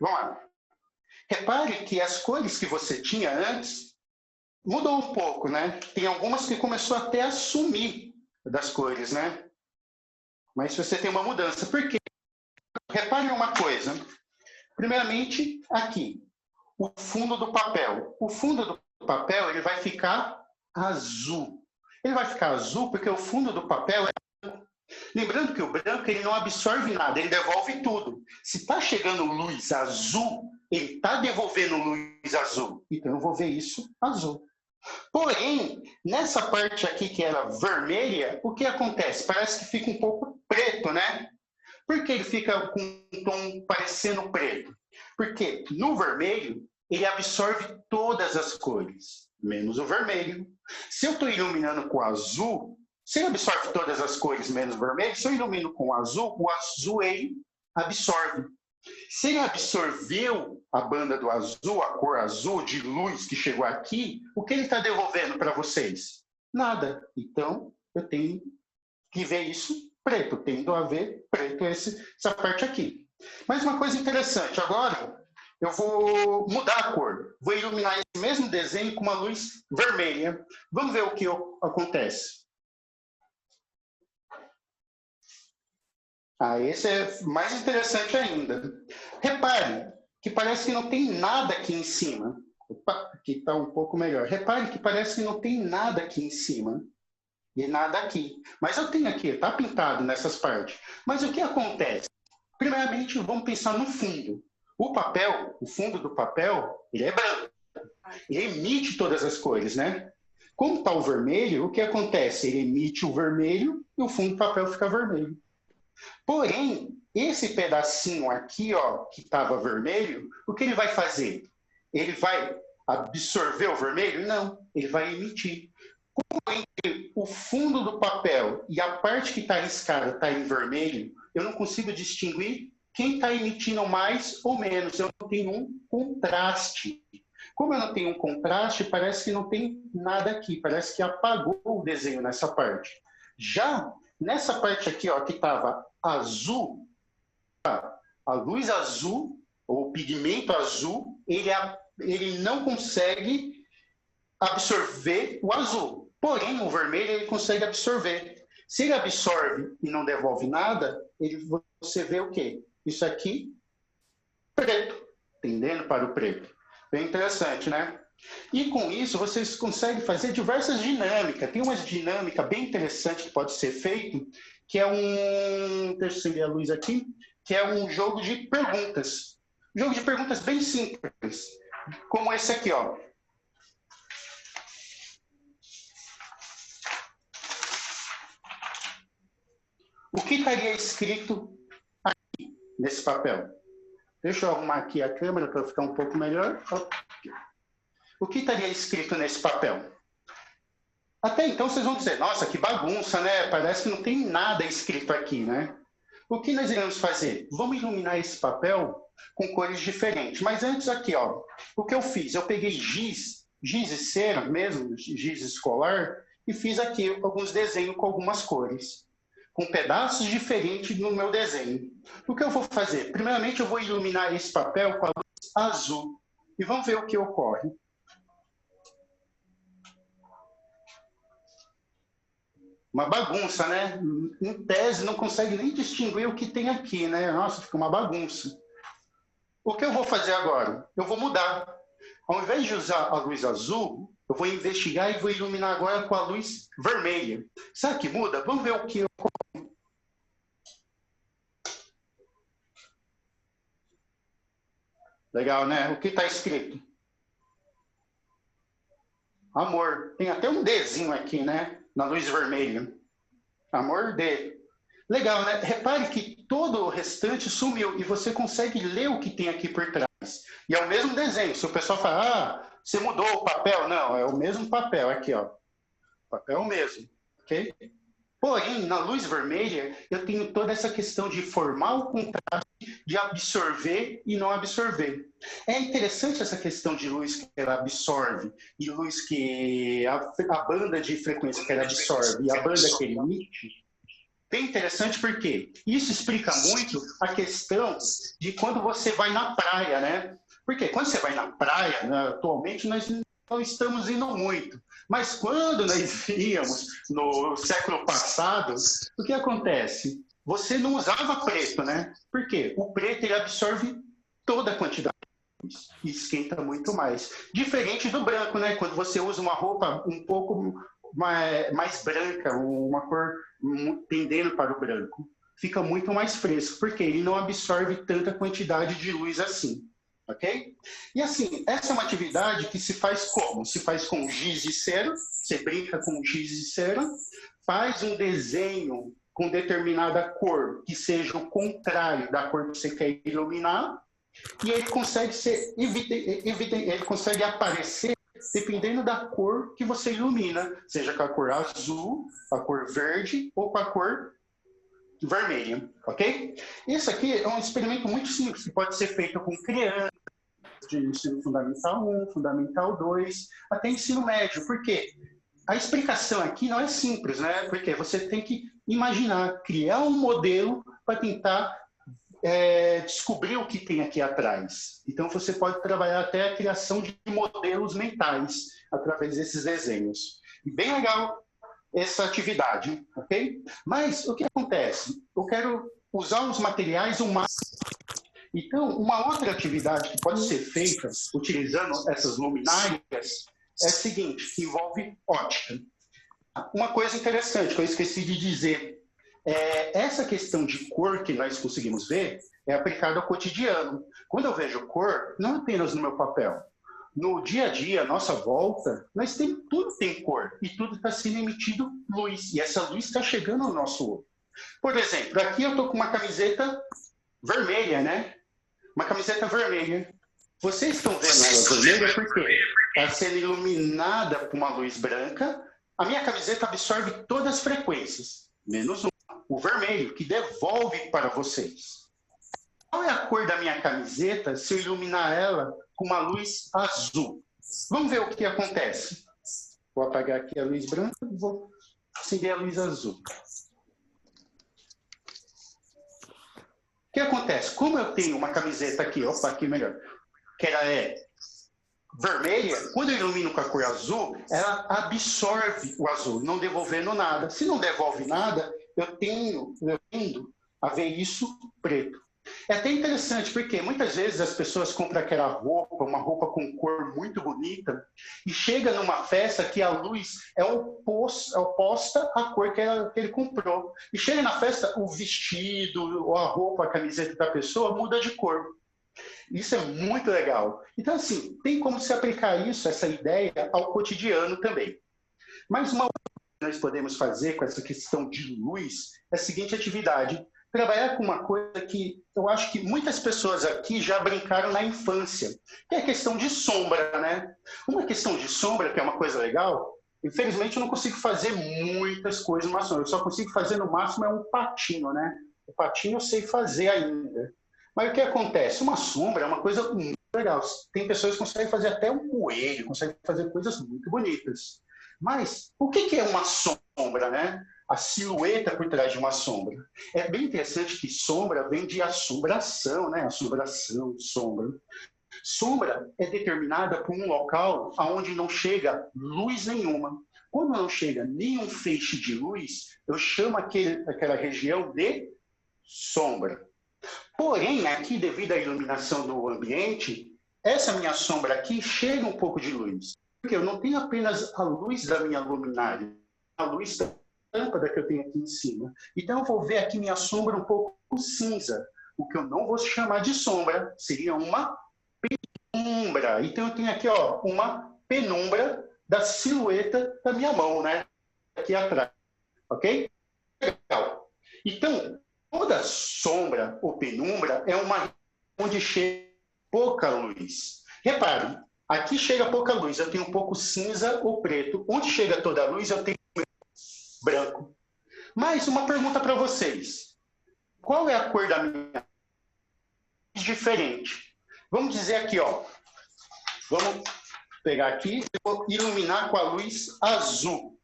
Vamos lá. Repare que as cores que você tinha antes mudou um pouco, né? Tem algumas que começou até a sumir das cores, né? Mas você tem uma mudança. Por quê? Repare uma coisa. Primeiramente, aqui, o fundo do papel. O fundo do papel ele vai ficar azul. Ele vai ficar azul porque o fundo do papel é branco. Lembrando que o branco ele não absorve nada, ele devolve tudo. Se está chegando luz azul, ele está devolvendo luz azul. Então eu vou ver isso azul. Porém, nessa parte aqui que era vermelha, o que acontece? Parece que fica um pouco preto, né? Por que ele fica com um tom parecendo preto? Porque no vermelho, ele absorve todas as cores, menos o vermelho. Se eu estou iluminando com azul, se ele absorve todas as cores, menos o vermelho, se eu ilumino com o azul ele absorve. Se ele absorveu a banda do azul, a cor azul de luz que chegou aqui, o que ele está devolvendo para vocês? Nada. Então, eu tenho que ver isso preto, tendo a ver preto essa parte aqui. Mas uma coisa interessante, agora eu vou mudar a cor. Vou iluminar esse mesmo desenho com uma luz vermelha. Vamos ver o que acontece. Esse é mais interessante ainda. Repare que parece que não tem nada aqui em cima. Opa, aqui está um pouco melhor. Repare que parece que não tem nada aqui em cima. E nada aqui. Mas eu tenho aqui, está pintado nessas partes. Mas o que acontece? Primeiramente, vamos pensar no fundo. O papel, o fundo do papel, ele é branco. Ele emite todas as cores, né? Como está o vermelho, o que acontece? Ele emite o vermelho e o fundo do papel fica vermelho. Porém, esse pedacinho aqui, ó, que estava vermelho, o que ele vai fazer? Ele vai absorver o vermelho? Não, ele vai emitir. Como entre o fundo do papel e a parte que está riscada está em vermelho, eu não consigo distinguir quem está emitindo mais ou menos. Eu não tenho um contraste. Como eu não tenho um contraste, parece que não tem nada aqui. Parece que apagou o desenho nessa parte. Já nessa parte aqui, ó, que estava azul, a luz azul, ou o pigmento azul, ele não consegue absorver o azul. Porém, o vermelho ele consegue absorver. Se ele absorve e não devolve nada, você vê o quê? Isso aqui, preto, tendendo para o preto. Bem interessante, né? E com isso, vocês conseguem fazer diversas dinâmicas. Tem uma dinâmica bem interessante que pode ser feito, que é deixa eu acender a luz aqui, que é um jogo de perguntas. Um jogo de perguntas bem simples, como esse aqui, ó. O que estaria escrito aqui, nesse papel? Deixa eu arrumar aqui a câmera para ficar um pouco melhor. O que estaria escrito nesse papel? Até então vocês vão dizer, nossa, que bagunça, né? Parece que não tem nada escrito aqui, né? O que nós iremos fazer? Vamos iluminar esse papel com cores diferentes. Mas antes aqui, ó, o que eu fiz? Eu peguei giz e cera mesmo, giz escolar, e fiz aqui alguns desenhos com algumas cores, com pedaços diferentes no meu desenho. O que eu vou fazer? Primeiramente, eu vou iluminar esse papel com a luz azul. E vamos ver o que ocorre. Uma bagunça, né? Em tese, não consegue nem distinguir o que tem aqui, né? Nossa, fica uma bagunça. O que eu vou fazer agora? Eu vou mudar. Ao invés de usar a luz azul, eu vou investigar e vou iluminar agora com a luz vermelha. Sabe que muda? Vamos ver o que ocorre. Legal, né? O que está escrito? Amor. Tem até um Dzinho aqui, né? Na luz vermelha. Amor D. Legal, né? Repare que todo o restante sumiu e você consegue ler o que tem aqui por trás. E é o mesmo desenho. Se o pessoal fala, você mudou o papel. Não, é o mesmo papel aqui, ó. O papel é o mesmo, ok? Porém, na luz vermelha, eu tenho toda essa questão de formar o contraste, de absorver e não absorver. É interessante essa questão de luz que ela absorve e luz que a banda de frequência que ela absorve e a banda que ele emite. Bem interessante porque isso explica muito a questão de quando você vai na praia, né? Porque quando você vai na praia, né, atualmente nós não estamos indo muito, mas quando nós íamos no século passado, o que acontece? Você não usava preto, né? Por quê? O preto ele absorve toda a quantidade e esquenta muito mais. Diferente do branco, né? Quando você usa uma roupa um pouco mais branca, uma cor tendendo para o branco, fica muito mais fresco, porque ele não absorve tanta quantidade de luz assim. Ok? E assim, essa é uma atividade que se faz como? Se faz com giz de cera, você brinca com giz de cera, faz um desenho com determinada cor que seja o contrário da cor que você quer iluminar, e ele consegue ser ele consegue aparecer dependendo da cor que você ilumina, seja com a cor azul, a cor verde ou com a cor vermelha, ok? Isso aqui é um experimento muito simples, que pode ser feito com crianças de ensino fundamental 1, fundamental 2, até ensino médio. Por quê? A explicação aqui não é simples, né? Porque você tem que imaginar, criar um modelo para tentar descobrir o que tem aqui atrás. Então, você pode trabalhar até a criação de modelos mentais através desses desenhos. E bem legal essa atividade, ok? Mas o que acontece? Eu quero usar os materiais o máximo. Então, uma outra atividade que pode ser feita utilizando essas luminárias é a seguinte, que envolve ótica. Uma coisa interessante que eu esqueci de dizer, essa questão de cor que nós conseguimos ver é aplicada ao cotidiano. Quando eu vejo cor, não apenas no meu papel. No dia a dia, à nossa volta, tudo tem cor e tudo está sendo emitido luz. E essa luz está chegando ao nosso olho. Por exemplo, aqui eu estou com uma camiseta vermelha, né? Uma camiseta vermelha. Vocês estão vendo ela vermelha porque está sendo iluminada por uma luz branca. A minha camiseta absorve todas as frequências, menos uma. O vermelho, que devolve para vocês. Qual é a cor da minha camiseta se eu iluminar ela com uma luz azul? Vamos ver o que acontece. Vou apagar aqui a luz branca e vou acender a luz azul. O que acontece? Como eu tenho uma camiseta aqui, opa, aqui melhor, que ela é vermelha, quando eu ilumino com a cor azul, ela absorve o azul, não devolvendo nada. Se não devolve nada, eu tendo a ver isso preto. É até interessante, porque muitas vezes as pessoas compram aquela roupa, uma roupa com cor muito bonita, e chega numa festa que a luz é oposta à cor que ele comprou. E chega na festa, o vestido, ou a roupa, a camiseta da pessoa muda de cor. Isso é muito legal. Então, assim, tem como se aplicar isso, essa ideia, ao cotidiano também. Mas uma outra coisa que nós podemos fazer com essa questão de luz é a seguinte atividade. Trabalhar com uma coisa que eu acho que muitas pessoas aqui já brincaram na infância, que é a questão de sombra, né? Uma questão de sombra, que é uma coisa legal, infelizmente eu não consigo fazer muitas coisas numa sombra. Eu só consigo fazer no máximo um patinho, né? O patinho eu sei fazer ainda. Mas o que acontece? Uma sombra é uma coisa muito legal. Tem pessoas que conseguem fazer até um coelho, conseguem fazer coisas muito bonitas. Mas o que é uma sombra, né? A silhueta por trás de uma sombra. É bem interessante que sombra vem de assombração, né? Assombração, sombra. Sombra é determinada por um local onde não chega luz nenhuma. Quando não chega nenhum feixe de luz, eu chamo aquela região de sombra. Porém, aqui, devido à iluminação do ambiente, essa minha sombra aqui chega um pouco de luz. Porque eu não tenho apenas a luz da minha luminária, a luz da lâmpada que eu tenho aqui em cima. Então, eu vou ver aqui minha sombra um pouco cinza. O que eu não vou chamar de sombra, seria uma penumbra. Então, eu tenho aqui uma penumbra da silhueta da minha mão, né? Aqui atrás. Ok? Legal. Então, toda sombra ou penumbra é uma onde chega pouca luz. Repare, aqui chega pouca luz, eu tenho um pouco cinza ou preto. Onde chega toda a luz, eu tenho branco. Mas uma pergunta para vocês. Qual é a cor da minha? Diferente. Vamos dizer aqui, ó. Vamos pegar aqui e vou iluminar com a luz azul.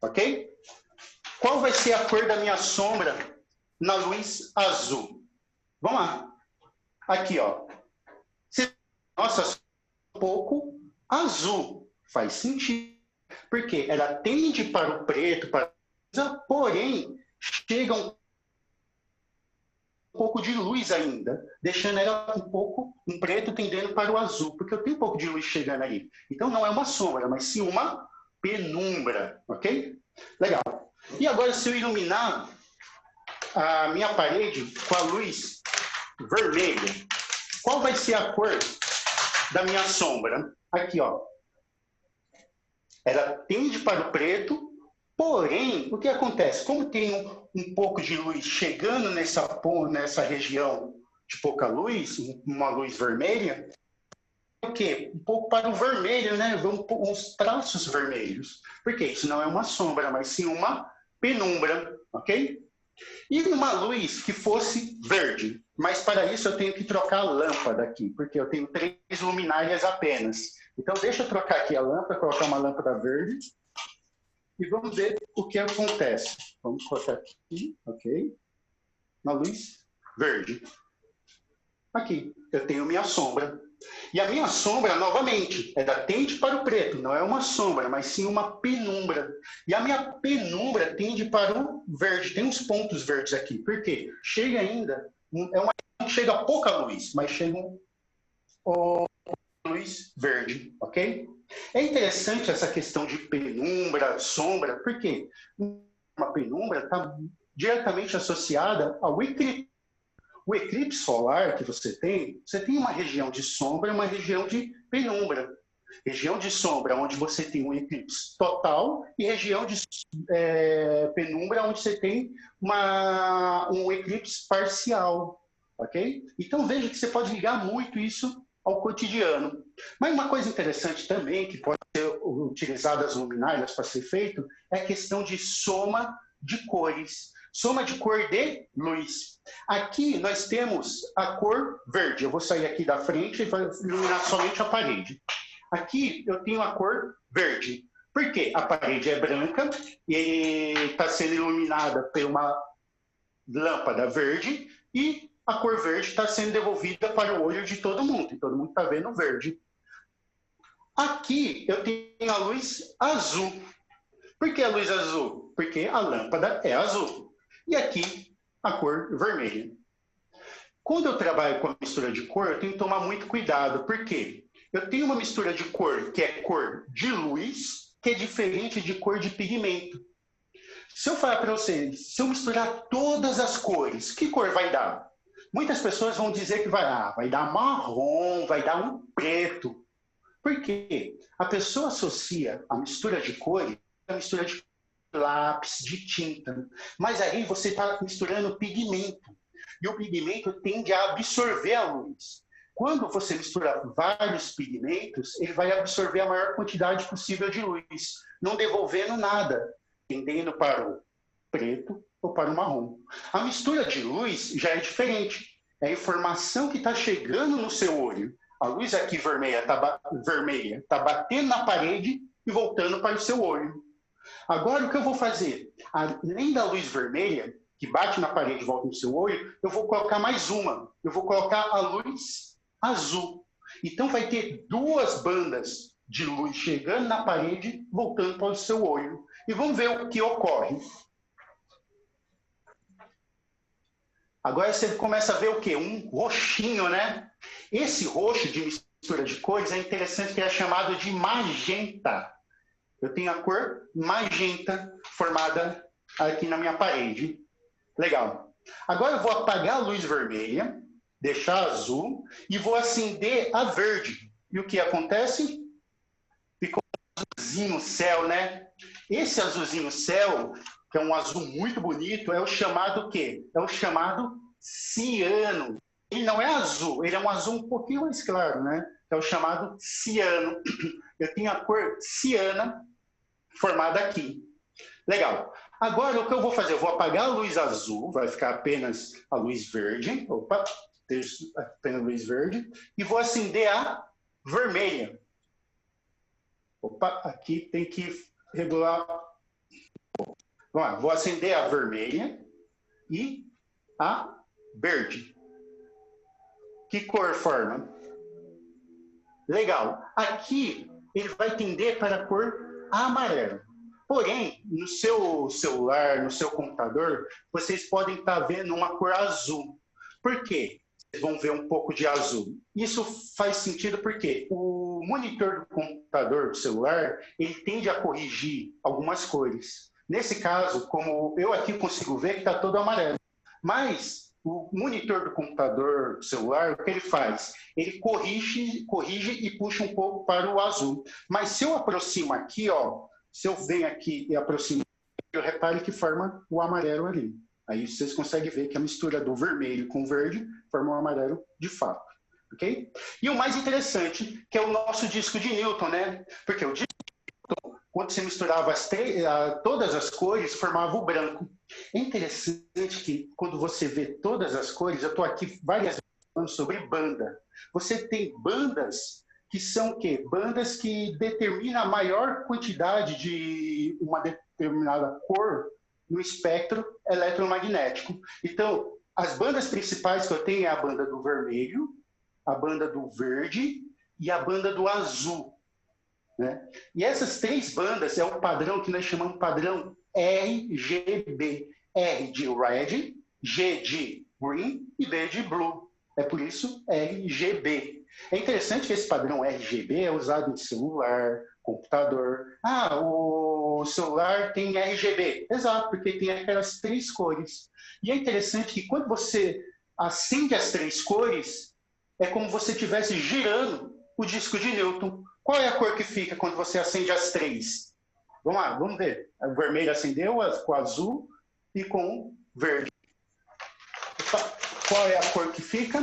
Ok? Qual vai ser a cor da minha sombra na luz azul? Vamos lá. Aqui, ó. Nossa, um pouco azul. Faz sentido. Porque ela tende para o preto, porém, chega um pouco de luz ainda, deixando ela um preto tendendo para o azul, porque eu tenho um pouco de luz chegando ali. Então não é uma sombra, mas sim uma penumbra, ok? Legal. E agora, se eu iluminar a minha parede com a luz vermelha, qual vai ser a cor da minha sombra? Aqui, ó. Ela tende para o preto, porém, o que acontece? Como tem um pouco de luz chegando nessa região de pouca luz, uma luz vermelha, o quê? Um pouco para o vermelho, né? Uns traços vermelhos. Porque isso não é uma sombra, mas sim uma penumbra, ok? E uma luz que fosse verde. Mas para isso eu tenho que trocar a lâmpada aqui, porque eu tenho 3 luminárias apenas. Então deixa eu trocar aqui a lâmpada, colocar uma lâmpada verde. E vamos ver o que acontece. Vamos colocar aqui, ok? Na luz verde. Aqui, eu tenho minha sombra. E a minha sombra, novamente, ela tende para o preto. Não é uma sombra, mas sim uma penumbra. E a minha penumbra tende para o verde. Tem uns pontos verdes aqui. Por quê? Chega ainda, chega pouca luz, mas chega luz verde, ok? É interessante essa questão de penumbra, sombra, porque uma penumbra está diretamente associada ao eclipse. O eclipse solar que você tem uma região de sombra e uma região de penumbra. Região de sombra, onde você tem um eclipse total, e região de penumbra, onde você tem um eclipse parcial, ok? Então veja que você pode ligar muito isso ao cotidiano. Mas uma coisa interessante também, que pode ser utilizada as luminárias para ser feito, é a questão de soma de cores. Soma de cor de luz. Aqui nós temos a cor verde. Eu vou sair aqui da frente e vou iluminar somente a parede. Aqui eu tenho a cor verde. Por quê? A parede é branca e está sendo iluminada por uma lâmpada verde e a cor verde está sendo devolvida para o olho de todo mundo. E todo mundo está vendo verde. Aqui eu tenho a luz azul. Por que a luz azul? Porque a lâmpada é azul. E aqui, a cor vermelha. Quando eu trabalho com a mistura de cor, eu tenho que tomar muito cuidado. Por quê? Eu tenho uma mistura de cor que é cor de luz, que é diferente de cor de pigmento. Se eu falar para vocês, se eu misturar todas as cores, que cor vai dar? Muitas pessoas vão dizer que vai dar marrom, vai dar um preto. Por quê? A pessoa associa a mistura de cores à mistura de lápis, de tinta. Mas aí você está misturando pigmento. E o pigmento tende a absorver a luz. Quando você mistura vários pigmentos, ele vai absorver a maior quantidade possível de luz, não devolvendo nada, tendendo para o preto ou para o marrom. A mistura de luz já é diferente. É a informação que está chegando no seu olho. A luz aqui vermelha está batendo na parede e voltando para o seu olho. Agora, o que eu vou fazer? Além da luz vermelha, que bate na parede e volta no seu olho, eu vou colocar mais uma. Eu vou colocar a luz azul. Então, vai ter 2 bandas de luz chegando na parede, voltando para o seu olho. E vamos ver o que ocorre. Agora você começa a ver o quê? Um roxinho, né? Esse roxo de mistura de cores é interessante, que é chamado de magenta. Eu tenho a cor magenta formada aqui na minha parede. Legal. Agora eu vou apagar a luz vermelha, deixar azul e vou acender a verde. E o que acontece? Ficou um azulzinho céu, né? Esse azulzinho céu, que é um azul muito bonito, é o chamado o quê? É o chamado ciano. Ele não é azul, ele é um azul um pouquinho mais claro, né? É o chamado ciano. Eu tenho a cor ciana formada aqui. Legal. Agora, o que eu vou fazer? Eu vou apagar a luz azul, vai ficar apenas a luz verde. Opa, apenas a luz verde. E vou acender a vermelha. Opa, aqui tem que regular. Vamos lá, vou acender a vermelha e a verde. Que cor forma? Legal. Aqui ele vai tender para a cor amarelo. Porém, no seu celular, no seu computador, vocês podem estar vendo uma cor azul. Por quê? Vocês vão ver um pouco de azul. Isso faz sentido porque o monitor do computador, do celular, ele tende a corrigir algumas cores. Nesse caso, como eu aqui consigo ver que está todo amarelo. Mas o monitor do computador, do celular, o que ele faz? Ele corrige e puxa um pouco para o azul. Mas se eu aproximo aqui, ó, se eu venho aqui e aproximo, eu repare que forma o amarelo ali. Aí vocês conseguem ver que a mistura do vermelho com o verde forma um amarelo de fato. Ok? E o mais interessante, que é o nosso disco de Newton, né? Porque o disco de Newton, quando você misturava todas as cores, formava o branco. É interessante que quando você vê todas as cores, eu estou aqui várias vezes falando sobre banda. Você tem bandas que são o quê? Bandas que determinam a maior quantidade de uma determinada cor no espectro eletromagnético. Então, as bandas principais que eu tenho é a banda do vermelho, a banda do verde e a banda do azul. Né? E essas três bandas é o padrão que nós chamamos de padrão RGB. R de red, G de green e B de blue. É por isso RGB. É interessante que esse padrão RGB é usado em celular, computador. Ah, o celular tem RGB. Exato, porque tem aquelas três cores. E é interessante que quando você acende as três cores, é como se você estivesse girando o disco de Newton. Qual é a cor que fica quando você acende as três? Vamos lá, vamos ver. O vermelho acendeu com o azul e com o verde. Qual é a cor que fica?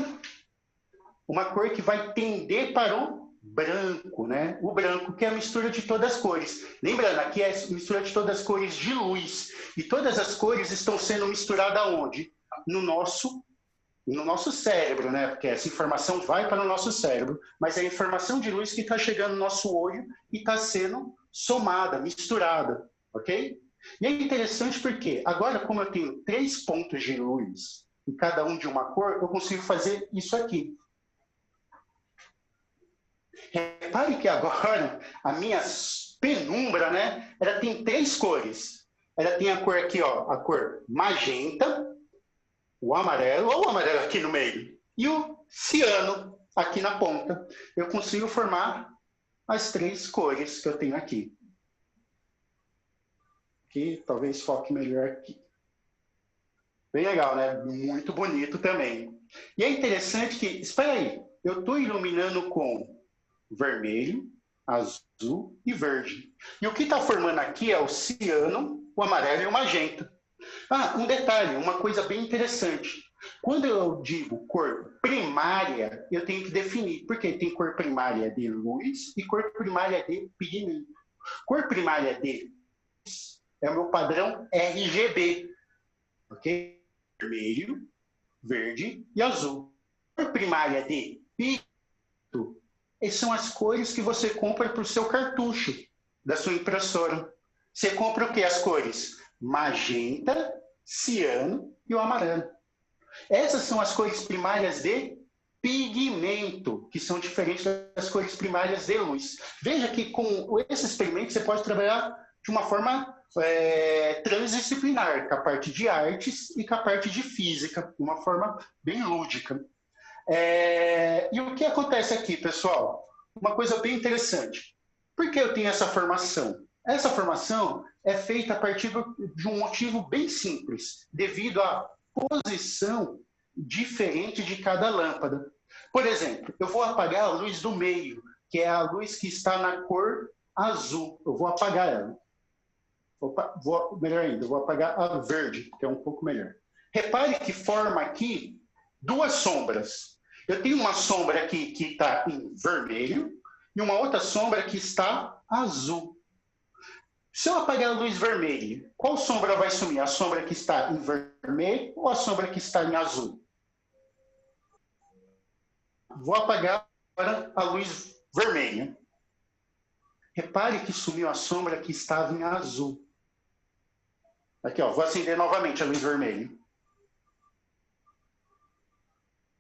Uma cor que vai tender para o branco, né? O branco, que é a mistura de todas as cores. Lembrando, aqui é a mistura de todas as cores de luz. E todas as cores estão sendo misturadas onde? No nosso cérebro, né? Porque essa informação vai para o nosso cérebro, mas é a informação de luz que está chegando no nosso olho e está sendo somada, misturada, ok? E é interessante porque agora, como eu tenho 3 pontos de luz em cada um de uma cor, eu consigo fazer isso aqui. Repare que agora a minha penumbra, né? Ela tem 3 cores. Ela tem a cor aqui, ó, a cor magenta, o amarelo, ou o amarelo aqui no meio, e o ciano aqui na ponta. Eu consigo formar as 3 cores que eu tenho aqui. Aqui, talvez foque melhor aqui. Bem legal, né? Muito bonito também. E é interessante que, espera aí, eu estou iluminando com vermelho, azul e verde. E o que está formando aqui é o ciano, o amarelo e o magenta. Ah, um detalhe, uma coisa bem interessante. Quando eu digo cor primária, eu tenho que definir, porque tem cor primária de luz e cor primária de pigmento. Cor primária de luz é o meu padrão RGB, ok? Vermelho, verde e azul. Cor primária de pigmento, essas são as cores que você compra para o seu cartucho da sua impressora. Você compra o que? As cores magenta, ciano e o amarelo. Essas são as cores primárias de pigmento, que são diferentes das cores primárias de luz. Veja que com esse experimento você pode trabalhar de uma forma transdisciplinar, com a parte de artes e com a parte de física, de uma forma bem lúdica. E o que acontece aqui, pessoal? Uma coisa bem interessante. Por que eu tenho essa formação? Essa formação é feita a partir de um motivo bem simples, devido à posição diferente de cada lâmpada. Por exemplo, eu vou apagar a luz do meio, que é a luz que está na cor azul. Eu vou apagar ela. Melhor ainda, eu vou apagar a verde, que é um pouco melhor. Repare que forma aqui 2 sombras. Eu tenho uma sombra aqui que está em vermelho e uma outra sombra que está azul. Se eu apagar a luz vermelha, qual sombra vai sumir? A sombra que está em vermelho ou a sombra que está em azul? Vou apagar agora a luz vermelha. Repare que sumiu a sombra que estava em azul. Aqui, ó, vou acender novamente a luz vermelha.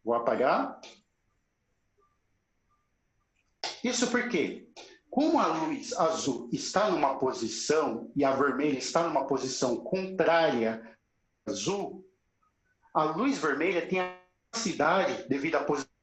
Vou apagar. Isso porque, como a luz azul está numa posição e a vermelha está numa posição contrária à azul, a luz vermelha tem a capacidade, devido à posição